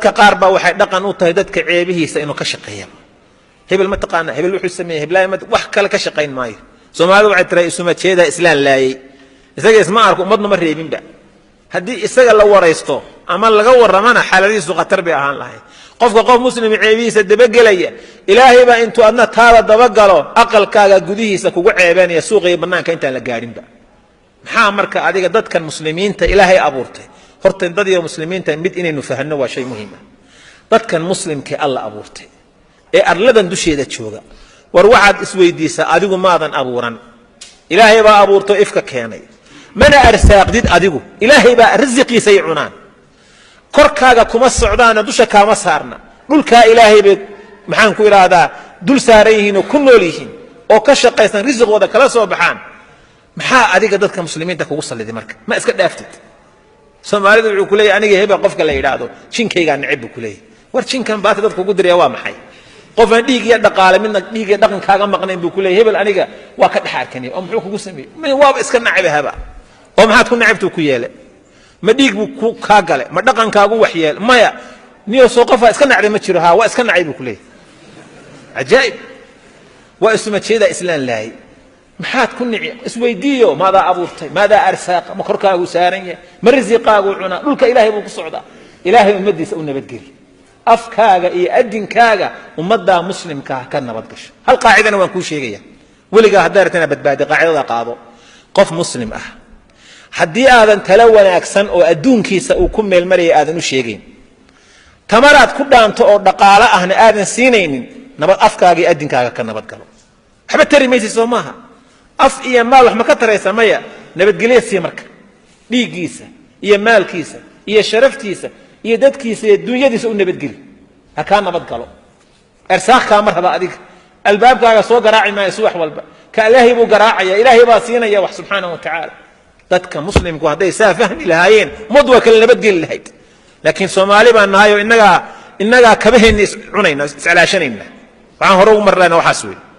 كقاربة واحد دقن وطهدت كعيبه سينو كشقية هبل ما تقانا هبل وحو السمية هبل ما وحكا لك شقين ماي ثم هذا وعد ترى اسمه شيدا إسلام لاي إذا اسمع أركو مضنا مرة يبين بقى هدي إستجل لو وريستو أما لقوا الرمانة حلاليس وقتر بأهان لاي قف مسلم عيبيس الدبقلية إلهي با انتو أدنا تالا دبقلو أقل كاغا قديهيسا كوكو عيباني سوقي بنان كاين تان لقارين با محا مركا عديقا داد كان مسلمين تا إلهي أبورتي horta dad iyo muslimiinta mid inaynu fahanno waa shay muhiim ah dadkan muslimka Allah abuurtay ee arladan dusheeda jooga war waxaad isweydiisaa adigu maadan abuuran ilaahay baa abuurto ifka keenay mana arsaaqdid adigu ilaahay baa rizqiisa ay cunaan korkaaga kuma socdaan dusha kaama saarna dhulka ilaahay baa maxaan ku iraahdaa dul saarayhiin oo ku nool yihiin oo ka shaqaysan rizqooda kala soo baxaan maxaa adiga dadka muslimiinta kugu saliday marka ma iska dhaaftid Soomaalidu wuxuu ku leeyahay aniga heba qofka la yiraahdo jinkayga necib ku leeyahay war jinkan baad dadku ugu diray waa maxay qof aan dhiig iyo dhaqaale midna dhiig iyo dhaqan kaaga maqnayn buu ku leeyahay hebel aniga waa ka dhaxarkani oo muxuu kugu sameeyay waa iska nacib haba oo maxaad ku nacibtu ku yeelay ma dhiig buu ku ka galay ma dhaqan kaagu wax yeel maya niyo soo qofa iska nacib ma jiro ha waa iska nacib ku leeyahay ajaib waa isma jeeda islaan laay maxaad ku nici isweydiiyo maada abuurtay maada arsaaq ma korkaagu saaran yahay ma rizqaagu cuna dhulka ilaahay buu ku socdaa ilaahay ummadiisa u nabadgeli afkaaga iyo adinkaaga ummadda muslimka ka nabad gasho hal qaacidana waan ku sheegaya waliga hadartana badbaadi qaacidada qaado qof muslim ah hadii aadan tala wanaagsan oo adduunkiisa uu ku meel mariyay aadan u sheegin tamaraad ku dhaanto oo dhaqaale ahna aadan siinaynin nabad afkaaga iyo adinkaaga ka nabad galo waxba tarimaysi Soomaha af iyo maal wax ma ka taraysa maya nabadgelyada marka dhiigiisa iyo maalkiisa iyo sharaftiisa iyo dadkiisa iyo dunyadiisa u nabadgeli ha ka nabad galo arsaaq ka marhaba adiga albaabkaaga soo garaaci ma subax walba ka ilaahay buu garaacaya ilaahay baa siinaya wax subhanahu wa ta'ala dadka muslimku haday saa fahmi lahaayeen mudwa kala nabadgeli lahayd laakiin Soomaali baan nahayo inaga kabaheen cunayna iscalaashanayna waxaan hore u marlayna waxaas weey